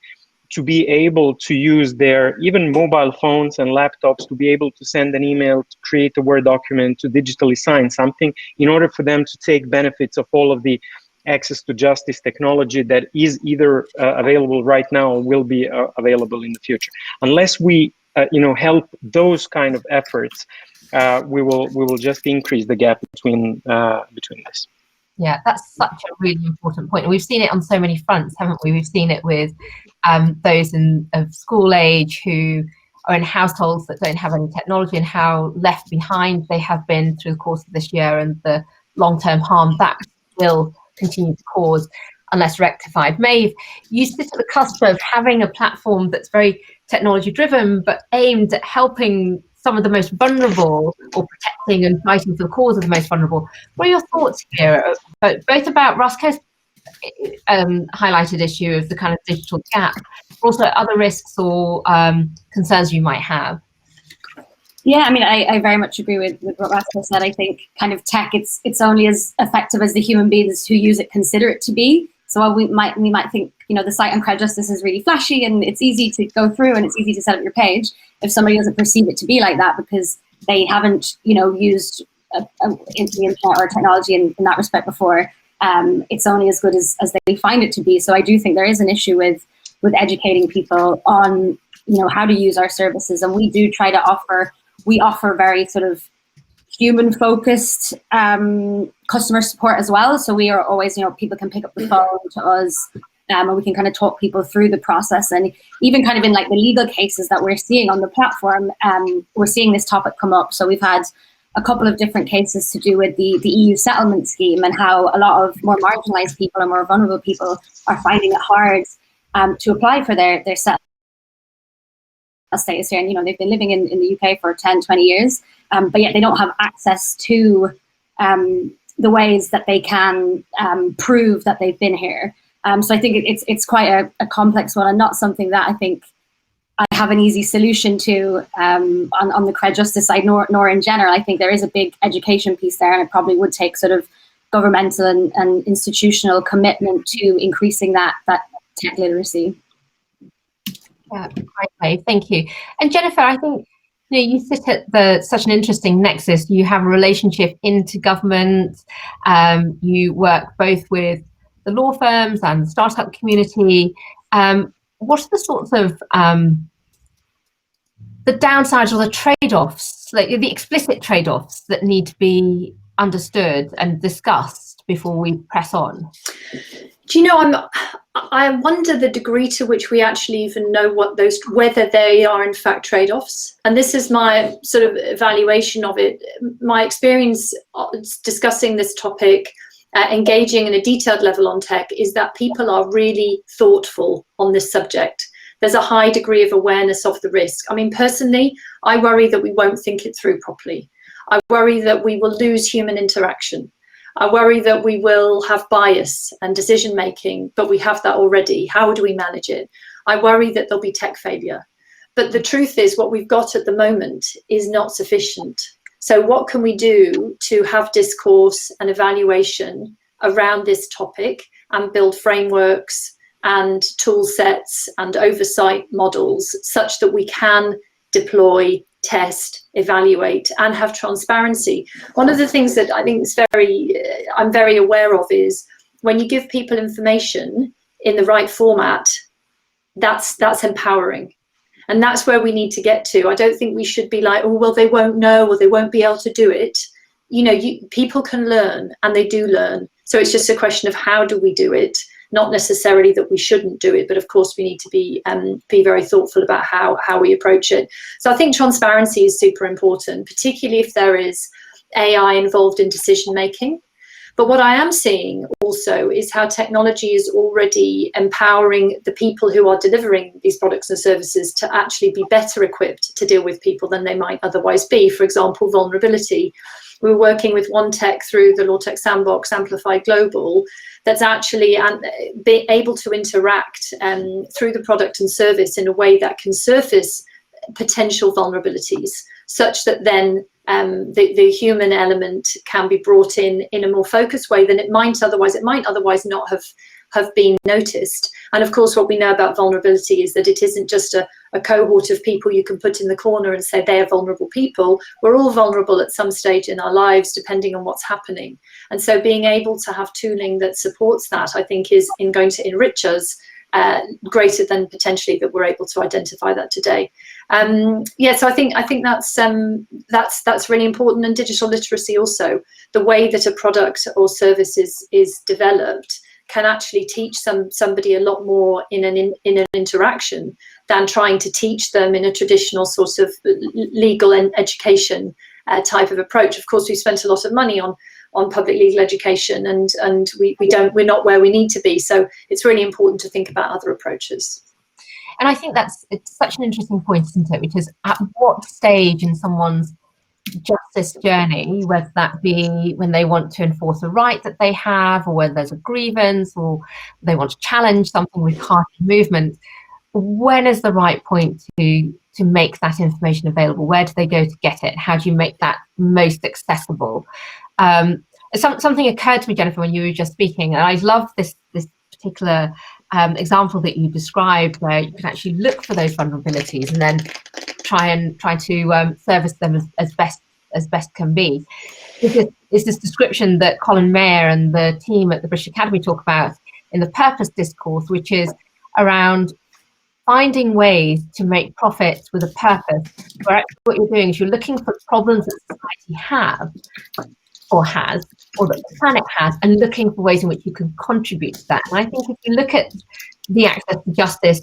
to be able to use their even mobile phones and laptops to be able to send an email, to create a Word document, to digitally sign something, in order for them to take benefits of all of the access to justice technology that is either available right now or will be available in the future. Unless we help those kind of efforts, we will just increase the gap between this. Yeah, that's such a really important point. And we've seen it on so many fronts, haven't we? We've seen it with those of school age who are in households that don't have any technology, and how left behind they have been through the course of this year, and the long-term harm that will continue to cause unless rectified. Maeve, you sit at the cusp of having a platform that's very technology-driven, but aimed at helping some of the most vulnerable, or protecting and fighting for the cause of the most vulnerable. What are your thoughts here, both about Rastko's highlighted issue of the kind of digital gap, but also other risks or concerns you might have? Yeah, I mean, I very much agree with what Rastko said. I think kind of tech, it's only as effective as the human beings who use it consider it to be. So while we might think, the site on CrowdJustice is really flashy and it's easy to go through and it's easy to set up your page, if somebody doesn't perceive it to be like that because they haven't, used the internet or technology in that respect before, it's only as good as they find it to be. So I do think there is an issue with educating people on, how to use our services. And we do try to offer very sort of human-focused customer support as well. So we are always, people can pick up the phone to us, and we can kind of talk people through the process. And even kind of in like the legal cases that we're seeing on the platform, we're seeing this topic come up. So we've had a couple of different cases to do with the EU settlement scheme, and how a lot of more marginalized people and more vulnerable people are finding it hard to apply for their settlement status here. And, they've been living in the UK for 10, 20 years, but yet they don't have access to the ways that they can prove that they've been here. So I think it's quite a complex one, and not something that I think I have an easy solution to on the CrowdJustice side, nor in general. I think there is a big education piece there, and it probably would take sort of governmental and institutional commitment to increasing that tech literacy. Yeah, great. Thank you. And Jenifer, I think you sit at such an interesting nexus. You have a relationship into government. You work both with the law firms and the startup community. What are the sorts of the downsides or the trade-offs, like the explicit trade-offs that need to be understood and discussed before we press on? Do you know, I wonder the degree to which we actually even know whether they are in fact trade-offs. And this is my sort of evaluation of it. My experience discussing this topic, engaging in a detailed level on tech, is that people are really thoughtful on this subject. There's a high degree of awareness of the risk. I mean, personally, I worry that we won't think it through properly. I worry that we will lose human interaction. I worry that we will have bias and decision making, but we have that already. How do we manage it? I worry that there'll be tech failure. But the truth is, what we've got at the moment is not sufficient. So what can we do to have discourse and evaluation around this topic and build frameworks and tool sets and oversight models such that we can deploy, test, evaluate, and have transparency? One of the things that I think is I'm very aware of is when you give people information in the right format, that's empowering. And that's where we need to get to. I don't think we should be like, oh, well, they won't know or they won't be able to do it. People can learn, and they do learn. So it's just a question of how do we do it? Not necessarily that we shouldn't do it, but of course we need to be very thoughtful about how we approach it. So I think transparency is super important, particularly if there is AI involved in decision making. But what I am seeing also is how technology is already empowering the people who are delivering these products and services to actually be better equipped to deal with people than they might otherwise be. For example, vulnerability. We're working with one tech through the LawTech Sandbox, Amplify Global, that's actually be able to interact through the product and service in a way that can surface potential vulnerabilities, such that then the human element can be brought in a more focused way than it might otherwise not have been noticed. And of course, what we know about vulnerability is that it isn't just a cohort of people you can put in the corner and say they are vulnerable people. We're all vulnerable at some stage in our lives, depending on what's happening. And so being able to have tooling that supports that, I think, is going to enrich us greater than potentially that we're able to identify that today. So I think that's really important. And digital literacy also, the way that a product or service is developed can actually teach somebody a lot more in an interaction than trying to teach them in a traditional sort of legal and education type of approach. Of course, we spent a lot of money on public legal education, and we're not where we need to be. So it's really important to think about other approaches. And I think it's such an interesting point, isn't it? Because at what stage in someone's justice journey, whether that be when they want to enforce a right that they have, or when there's a grievance, or they want to challenge something with party movement, when is the right point to make that information available? Where do they go to get it? How do you make that most accessible? Something occurred to me, Jenifer, when you were just speaking, and I love this particular example that you described, where you can actually look for those vulnerabilities and then try to service them as best can be. is this description that Colin Mayer and the team at the British Academy talk about in the purpose discourse, which is around finding ways to make profits with a purpose, where actually what you're doing is you're looking for problems that society has, or that the planet has, and looking for ways in which you can contribute to that. And I think if you look at the access to justice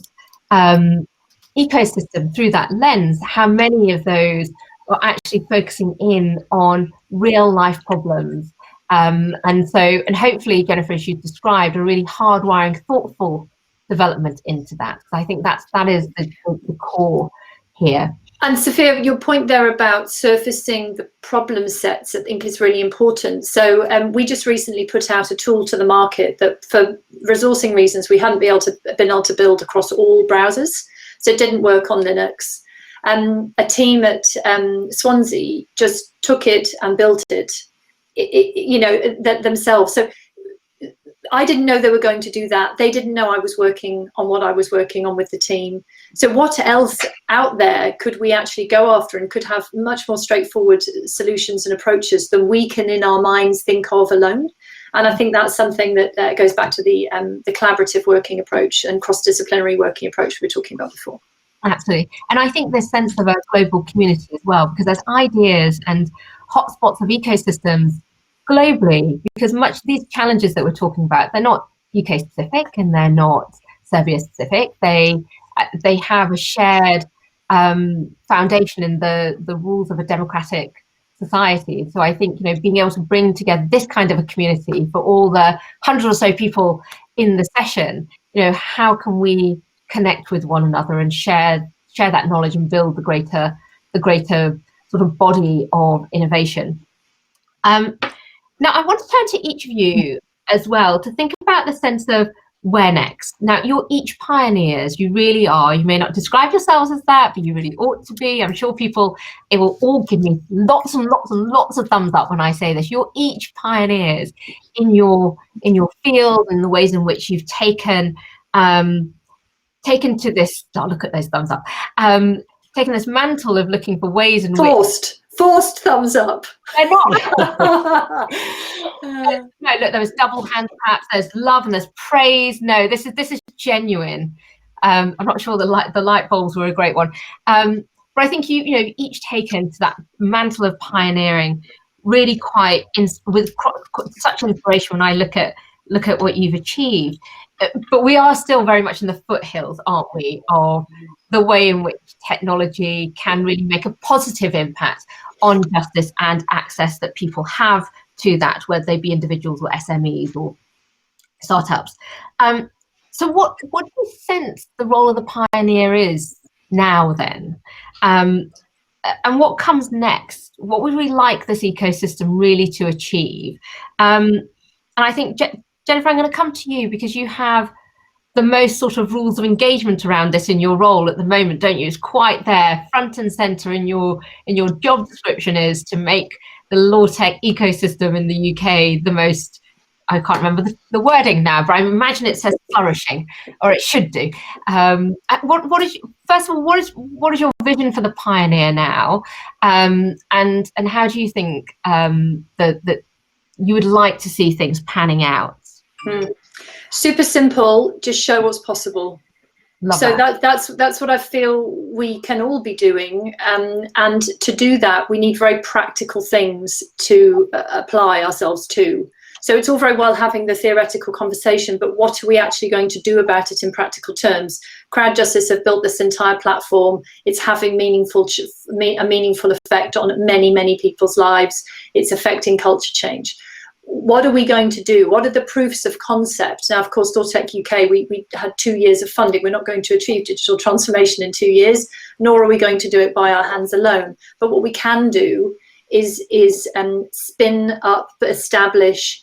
ecosystem through that lens, how many of those are actually focusing in on real life problems. And hopefully, Jenifer, as you've described, a really hardwiring, thoughtful development into that. So I think that is the core here. And Sophia, your point there about surfacing the problem sets, I think is really important. So we just recently put out a tool to the market that, for resourcing reasons, we hadn't been able to build across all browsers. So it didn't work on Linux. A team at Swansea just took it and built it, themselves. So I didn't know they were going to do that. They didn't know I was working on what I was working on with the team. So what else out there could we actually go after, and could have much more straightforward solutions and approaches than we can in our minds think of alone? And I think that's something that goes back to the collaborative working approach and cross-disciplinary working approach we were talking about before. Absolutely. And I think there's sense of a global community as well, because there's ideas and hotspots of ecosystems globally, because much of these challenges that we're talking about, they're not UK specific and they're not Serbia specific. They have a shared foundation in the rules of a democratic society. So I think, being able to bring together this kind of a community for all the 100 or so people in the session, how can we connect with one another and share that knowledge and build the greater sort of body of innovation. Now, I want to turn to each of you as well to think about the sense of where next. Now, you're each pioneers, you really are. You may not describe yourselves as that, but you really ought to be. I'm sure it will all give me lots and lots and lots of thumbs up when I say this. You're each pioneers in your field, and the ways in which you've taken to this, look at those thumbs up, taken this mantle of looking for ways in which... Forced thumbs up. They're not. No, look, there was double hand claps, there's love and there's praise. No, this is genuine. I'm not sure the light bulbs were a great one. But I think you've each taken to that mantle of pioneering really with such inspiration when I look at what you've achieved. But we are still very much in the foothills, aren't we, of the way in which technology can really make a positive impact on justice and access that people have to that, whether they be individuals or SMEs or startups. So what do you sense the role of the pioneer is now then? And what comes next? What would we like this ecosystem really to achieve? And I think, Jenifer, I'm going to come to you because you have the most sort of rules of engagement around this in your role at the moment, don't you? It's quite there, front and center in your job description, is to make the law tech ecosystem in the UK the most, I can't remember the wording now, but I imagine it says flourishing, or it should do. First of all, what is your vision for the pioneer now, and how do you think that you would like to see things panning out? Super simple, just show what's possible. That's what I feel we can all be doing, and to do that we need very practical things to apply ourselves to. So it's all very well having the theoretical conversation, but what are we actually going to do about it in practical terms? CrowdJustice have built this entire platform. It's having a meaningful effect on many people's lives. It's affecting culture change. What are we going to do? What are the proofs of concept? Now, of course, LawtechUK, we had 2 years of funding. We're not going to achieve digital transformation in 2 years, nor are we going to do it by our hands alone. But what we can do is spin up, establish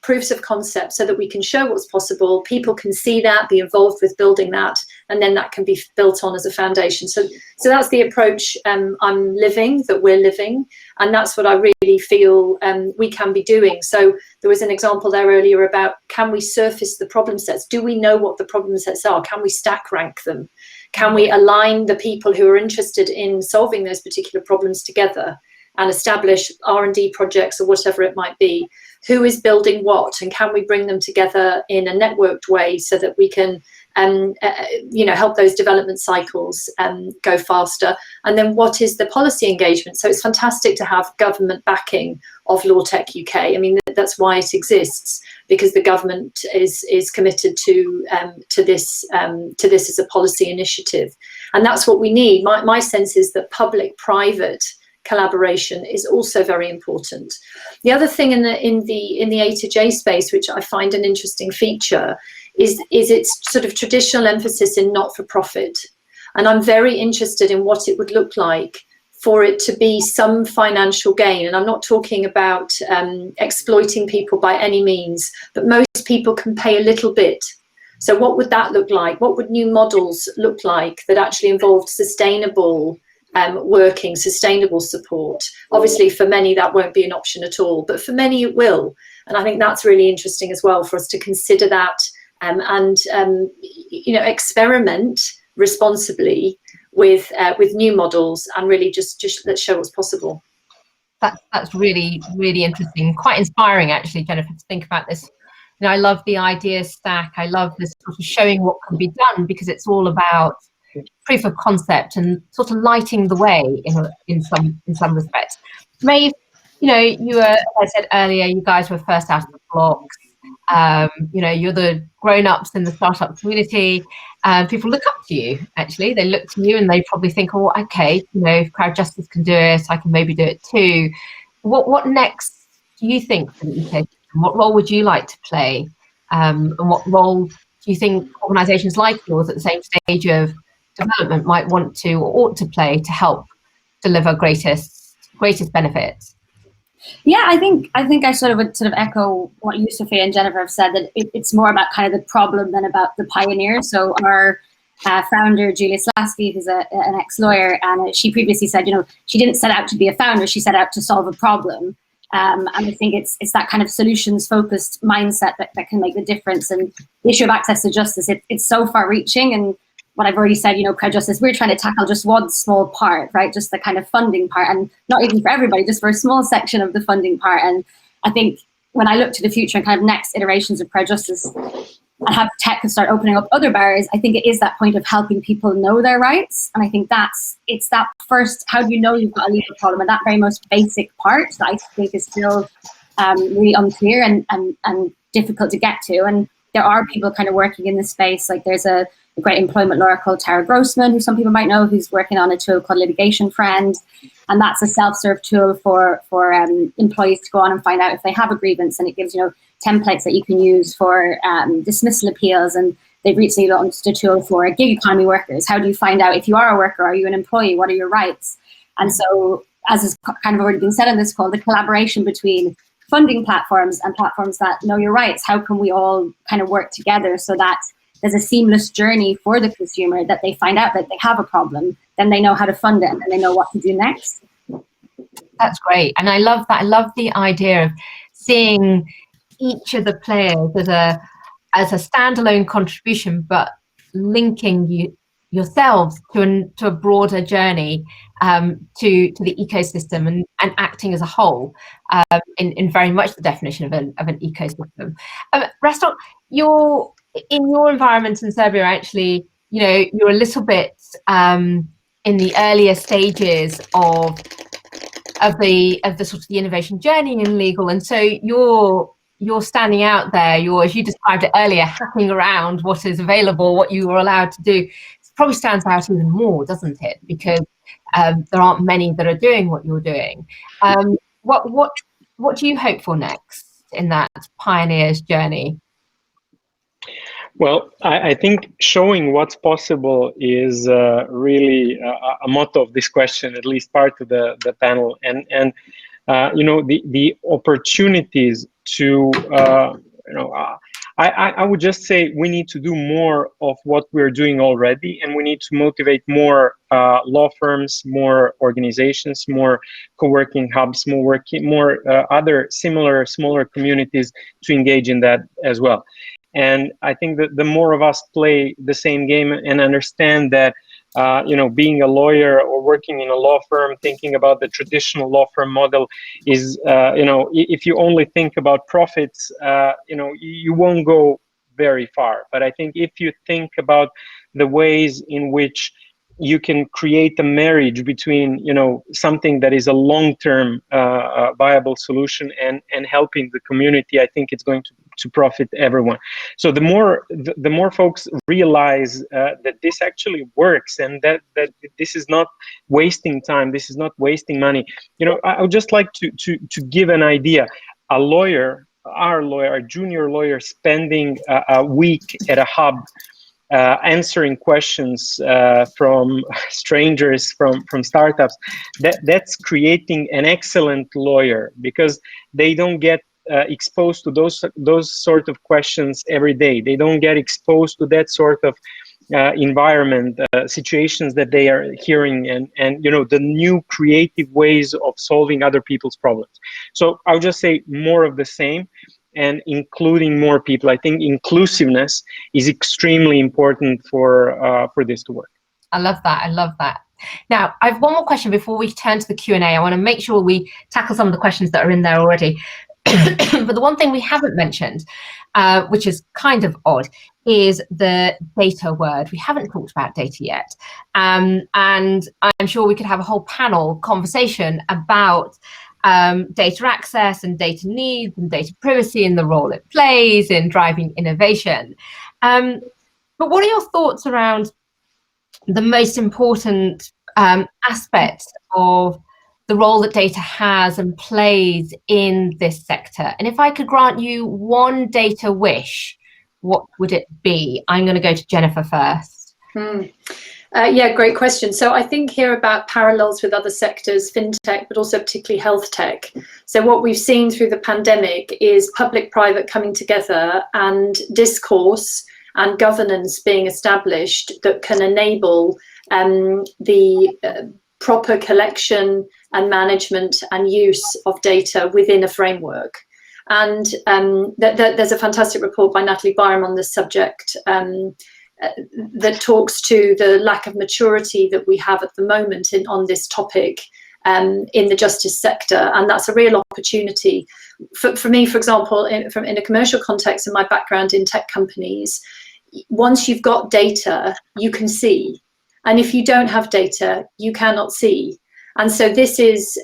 proofs of concept so that we can show what's possible. People can see that, be involved with building that, and then that can be built on as a foundation. So that's the approach I'm living, that we're living, and that's what I really feel we can be doing. So there was an example there earlier about, can we surface the problem sets? Do we know what the problem sets are? Can we stack rank them? Can we align the people who are interested in solving those particular problems together? and establish R&D projects or whatever it might be. Who is building what, and can we bring them together in a networked way so that we can help those development cycles go faster? And then what is the policy engagement? So it's fantastic to have government backing of LawtechUK. I mean, that's why it exists, because the government is committed to this as a policy initiative, and that's what we need. My sense is that public-private collaboration is also very important. The other thing in the A to J space, which I find an interesting feature, is its sort of traditional emphasis in not-for-profit. And I'm very interested in what it would look like for it to be some financial gain. And I'm not talking about exploiting people by any means, but most people can pay a little bit. So what would that look like? What would new models look like that actually involved sustainable working, sustainable support? Obviously, for many, that won't be an option at all, but for many it will. And I think that's really interesting as well for us to consider that and experiment responsibly with new models, and really just let's show what's possible. That's really, really interesting, quite inspiring actually, Jenifer, to think about this. You know, I love the idea stack. I love this sort of showing what can be done, because it's all about proof of concept and sort of lighting the way in some respects. Maeve, you were, as I said earlier, you guys were first out of the blocks. You're the grown-ups in the startup community. People look up to you, actually. They look to you and they probably think, oh, okay, if CrowdJustice can do it, I can maybe do it too. What next do you think for the ecosystem? What role would you like to play? And what role do you think organisations like yours at the same stage of development might want to or ought to play to help deliver greatest benefits? Yeah, I think I sort of echo what you, Sophia, and Jenifer have said, that it's more about kind of the problem than about the pioneer. So our founder, Julia Slasky, who's an ex-lawyer, and she previously said, she didn't set out to be a founder, she set out to solve a problem. And I think it's that kind of solutions-focused mindset that can make the difference. And the issue of access to justice, it's so far-reaching. And what I've already said, CrowdJustice, we're trying to tackle just one small part, right? Just the kind of funding part, and not even for everybody, just for a small section of the funding part. And I think when I look to the future and kind of next iterations of CrowdJustice, and have tech start opening up other barriers, I think it is that point of helping people know their rights. And I think it's that first, how do you know you've got a legal problem? And that very most basic part that I think is still really unclear and difficult to get to. And there are people kind of working in this space. Like there's a great employment lawyer called Tara Grossman, who some people might know, who's working on a tool called Litigation Friend. And that's a self-serve tool for employees to go on and find out if they have a grievance. And it gives, templates that you can use for dismissal appeals. And they've recently launched a tool for gig economy workers. How do you find out if you are a worker? Are you an employee? What are your rights? And so, as has kind of already been said in this call, the collaboration between funding platforms and platforms that know your rights, how can we all kind of work together so that there's a seamless journey for the consumer, that they find out that they have a problem, then they know how to fund it, and then they know what to do next. That's great. And I love that. I love the idea of seeing each of the players as a standalone contribution, but linking yourselves to a broader journey to the ecosystem and acting as a whole in very much the definition of an ecosystem. Rastko, in your environment in Serbia, actually, you're a little bit in the earlier stages of the sort of the innovation journey in legal, and so you're standing out there. You're, as you described it earlier, hacking around what is available, what you are allowed to do. It probably stands out even more, doesn't it? Because there aren't many that are doing what you're doing. What do you hope for next in that pioneer's journey? Well, I think showing what's possible is really a motto of this question, at least part of the panel. And the opportunities to, I would just say we need to do more of what we're doing already, and we need to motivate more law firms, more organizations, more co-working hubs, more other similar smaller communities to engage in that as well. And I think that the more of us play the same game and understand that being a lawyer or working in a law firm, thinking about the traditional law firm model is, if you only think about profits, you won't go very far. But I think if you think about the ways in which you can create a marriage between, something that is a long-term viable solution and helping the community, I think it's going to profit everyone. So the more folks realize that this actually works and that this is not wasting time, this is not wasting money. I would just like to give an idea. Our junior lawyer spending a week at a hub answering questions from strangers, from startups, that's creating an excellent lawyer, because they don't get exposed to those sort of questions every day. They don't get exposed to that sort of environment, situations that they are hearing, and the new creative ways of solving other people's problems. So I'll just say more of the same, and including more people. I think inclusiveness is extremely important for this to work. I love that. Now, I have one more question before we turn to the Q&A. I want to make sure we tackle some of the questions that are in there already. But the one thing we haven't mentioned, which is kind of odd, is the data word. We haven't talked about data yet. And I'm sure we could have a whole panel conversation about data access and data needs and data privacy and the role it plays in driving innovation. But what are your thoughts around the most important aspects of the role that data has and plays in this sector? And if I could grant you one data wish, what would it be? I'm going to go to Jenifer first. Yeah, great question. So I think here about parallels with other sectors, fintech, but also particularly health tech. So what we've seen through the pandemic is public-private coming together and discourse and governance being established that can enable the proper collection and management and use of data within a framework. And there's a fantastic report by Natalie Byram on this subject that talks to the lack of maturity that we have at the moment on this topic in the justice sector, and that's a real opportunity. For me, for example, in a commercial context, in my background in tech companies, once you've got data, you can see. And if you don't have data, you cannot see. And so this is,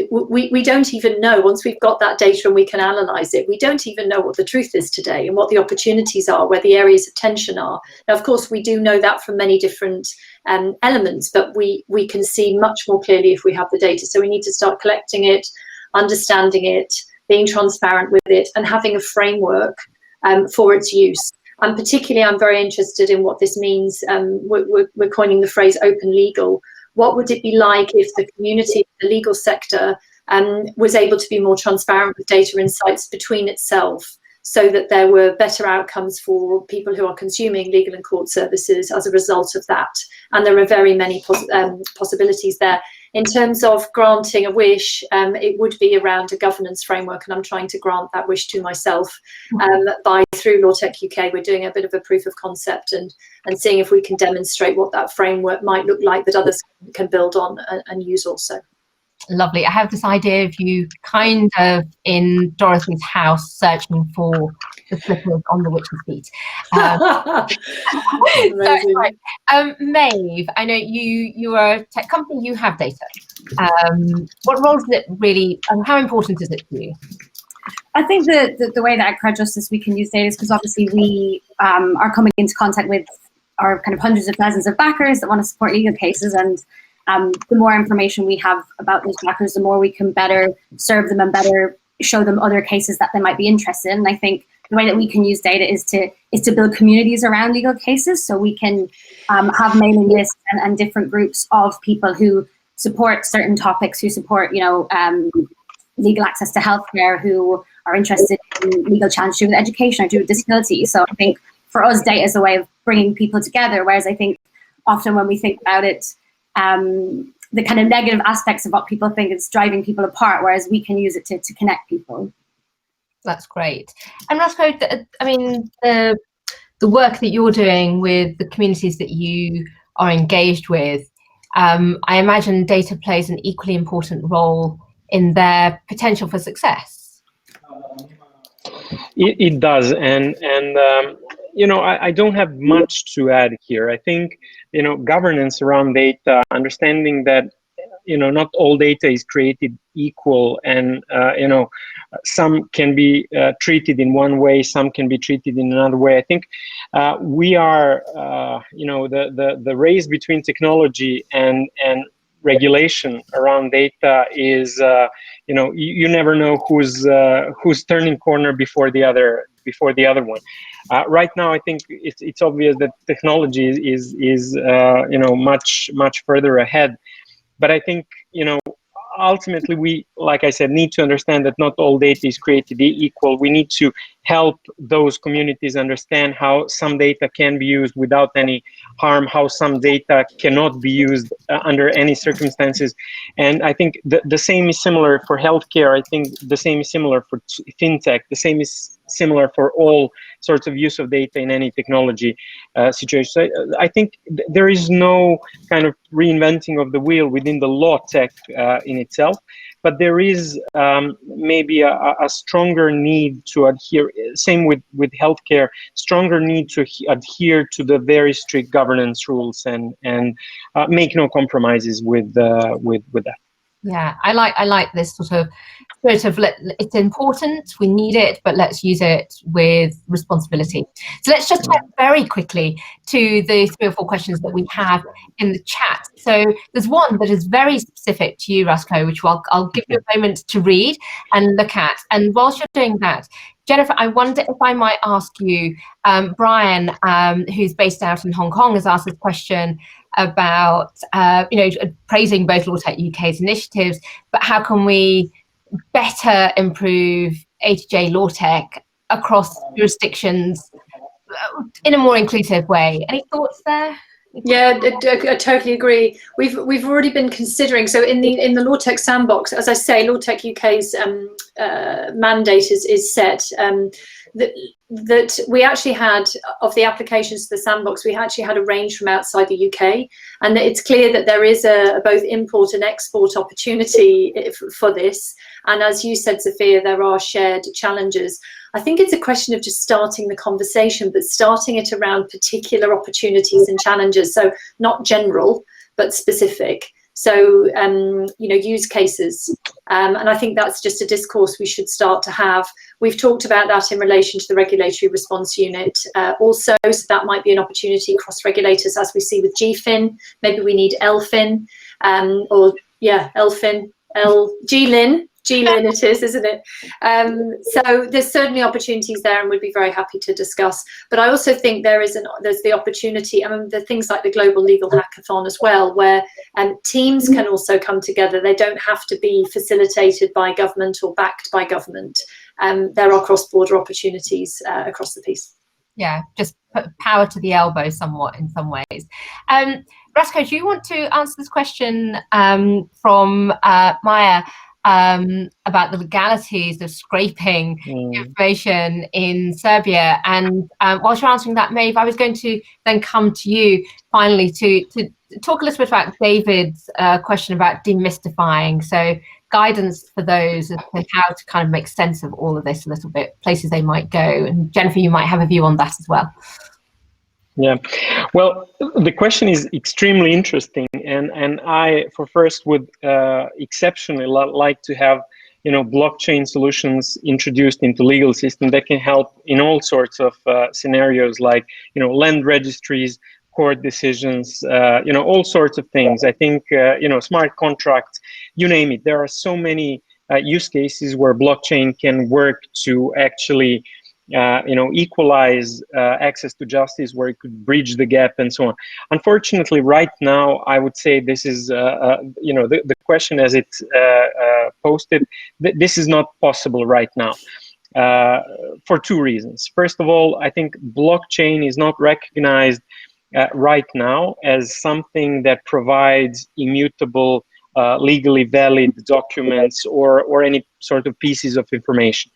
we don't even know, once we've got that data and we can analyze it, we don't even know what the truth is today and what the opportunities are, where the areas of tension are. Now, of course, we do know that from many different elements, but we can see much more clearly if we have the data. So we need to start collecting it, understanding it, being transparent with it, and having a framework for its use. And particularly, I'm very interested in what this means. We're coining the phrase open legal. What would it be like if the community, the legal sector, was able to be more transparent with data insights between itself, so that there were better outcomes for people who are consuming legal and court services as a result of that? And there are very many possibilities there. In terms of granting a wish, it would be around a governance framework, and I'm trying to grant that wish to myself through LawtechUK. We're doing a bit of a proof of concept and seeing if we can demonstrate what that framework might look like that others can build on and use also. Lovely. I have this idea of you kind of in Dorothy's house searching for the slippers on the witch's feet. Maeve, I know you are a tech company, you have data. What role does it really, and how important is it to you? I think the way that at CrowdJustice we can use data is because obviously we are coming into contact with our kind of hundreds of thousands of backers that want to support legal cases, and the more information we have about those backers, the more we can better serve them and better show them other cases that they might be interested in. And I think the way that we can use data is to build communities around legal cases, so we can have mailing lists and different groups of people who support certain topics, who support legal access to healthcare, who are interested in legal challenges to do with education or do with disability. So I think for us, data is a way of bringing people together, whereas I think often when we think about it, the kind of negative aspects of what people think is driving people apart, whereas we can use it to connect people. That's great. And Rastko, I mean, the work that you're doing with the communities that you are engaged with, I imagine data plays an equally important role in their potential for success. It does, and you know, I don't have much to add here. I think, you know, governance around data, understanding that, you know, not all data is created equal, and you know, some can be treated in one way, some can be treated in another way. I think we are, you know, the race between technology and regulation around data is, you know, you never know who's turning corner before the other one. Right now, I think it's obvious that technology is you know, much further ahead. But I think, you know, ultimately we, like I said, need to understand that not all data is created equal. We need to help those communities understand how some data can be used without any harm, how some data cannot be used under any circumstances. And I think the same is similar for healthcare. I think the same is similar for fintech. The same is similar for all sorts of use of data in any technology situation. So I think there is no kind of reinventing of the wheel within the law tech in itself, but there is maybe a stronger need to adhere, same with healthcare, stronger need to adhere to the very strict governance rules and make no compromises with that. Yeah, I like this sort of spirit of it's important, we need it, but let's use it with responsibility. So let's just turn very quickly to the 3 or 4 questions that we have in the chat. So there's one that is very specific to you, Rastko, which I'll give you a moment to read and look at. And whilst you're doing that, Jenifer, I wonder if I might ask you, Brian, who's based out in Hong Kong, has asked this question about, you know, praising both LawtechUK's initiatives, but how can we better improve A2J LawTech across jurisdictions in a more inclusive way? Any thoughts there? Yeah, I totally agree. We've already been considering, so in the LawTech sandbox, as I say, LawtechUK's mandate is set. That we actually had, of the applications to the sandbox, we actually had a range from outside the UK, and it's clear that there is a both import and export opportunity for this. And as you said, Sophia, there are shared challenges. I think it's a question of just starting the conversation, but starting it around particular opportunities and challenges. So not general, but specific. So, you know, use cases. And I think that's just a discourse we should start to have. We've talked about that in relation to the regulatory response unit also, so that might be an opportunity across regulators, as we see with GFIN. Maybe we need LFIN, or yeah, LFIN, GLIN. GLIN it is, isn't it? So there's certainly opportunities there, and we'd be very happy to discuss. But I also think there's the opportunity, I mean, there are things like the Global Legal Hackathon as well, where teams can also come together. They don't have to be facilitated by government or backed by government. There are cross-border opportunities across the piece. Yeah, just put power to the elbow somewhat in some ways. Rastko, do you want to answer this question from Maeve? About the legalities of scraping information in Serbia, and whilst you're answering that, Maeve, I was going to then come to you finally to talk a little bit about David's question about demystifying, so guidance for those as to how to kind of make sense of all of this a little bit, places they might go, and Jenifer, you might have a view on that as well. Yeah, well, the question is extremely interesting, and I, for first, would exceptionally like to have, you know, blockchain solutions introduced into legal system that can help in all sorts of scenarios, like, you know, land registries, court decisions, you know, all sorts of things. I think, you know, smart contracts, you name it. There are so many use cases where blockchain can work to actually you know, equalize access to justice, where it could bridge the gap and so on. Unfortunately, right now, I would say this is, you know, the question as it's posted, this is not possible right now for 2 reasons. First of all, I think blockchain is not recognized right now as something that provides immutable, legally valid documents or any sort of pieces of information.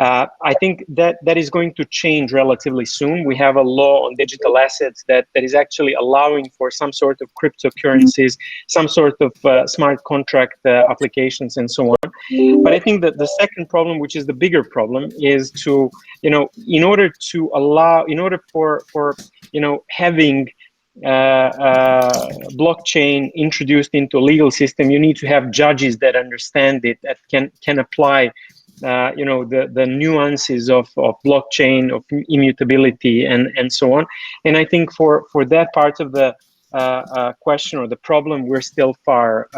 I think that is going to change relatively soon. We have a law on digital assets that is actually allowing for some sort of cryptocurrencies, some sort of smart contract applications, and so on. But I think that the second problem, which is the bigger problem, is to, in order for having blockchain introduced into a legal system, you need to have judges that understand it, that can apply the nuances of blockchain, of immutability, and so on. And I think for that part of the question or the problem, we're still far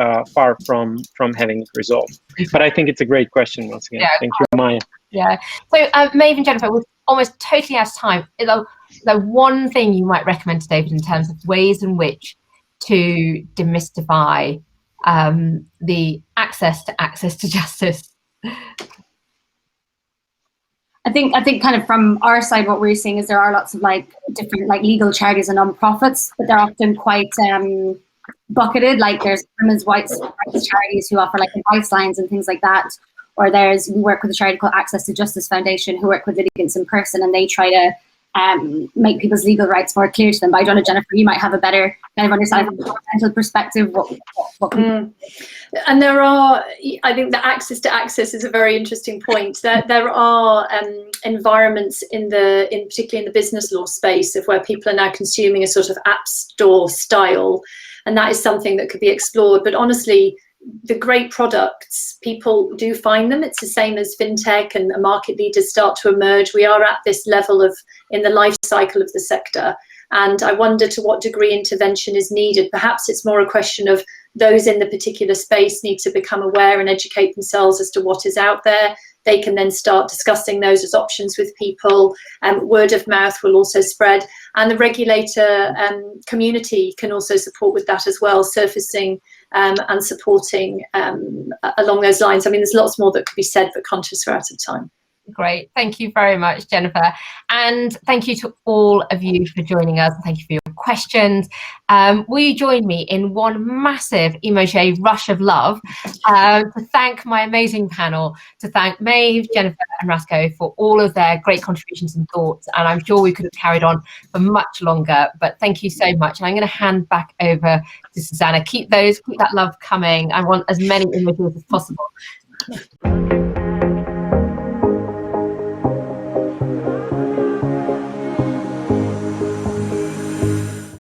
from having it resolved. But I think it's a great question once again. Yeah, thank you, Maya. Yeah. So Maeve and Jenifer, we're almost totally out of time. The one thing you might recommend to David in terms of ways in which to demystify the access to justice. I think kind of from our side, what we're seeing is there are lots of different legal charities and non-profits, but they're often quite bucketed. Like there's women's rights charities who offer advice lines and things like that. Or we work with a charity called Access to Justice Foundation who work with litigants in person, and they try to make people's legal rights more clear to them. But I don't know, Jenifer, you might have a better kind of understanding from a governmental perspective. And there are, I think the access to access is a very interesting point. There are environments particularly in the business law space of where people are now consuming a sort of app store style, and that is something that could be explored. But honestly, the great products, people do find them. It's the same as fintech and market leaders start to emerge. We are at this level in the life cycle of the sector. And I wonder to what degree intervention is needed. Perhaps it's more a question of those in the particular space need to become aware and educate themselves as to what is out there. They can then start discussing those as options with people. Word of mouth will also spread. And the regulator community can also support with that as well, surfacing and supporting along those lines. I mean, there's lots more that could be said, but conscious we're out of time. Great. Thank you very much, Jenifer. And thank you to all of you for joining us. Thank you for your questions. Will you join me in one massive emoji rush of love to thank my amazing panel, to thank Maeve, Jenifer and Rastko for all of their great contributions and thoughts. And I'm sure we could have carried on for much longer, but thank you so much. And I'm going to hand back over to Susanna. Keep that love coming. I want as many emojis as possible.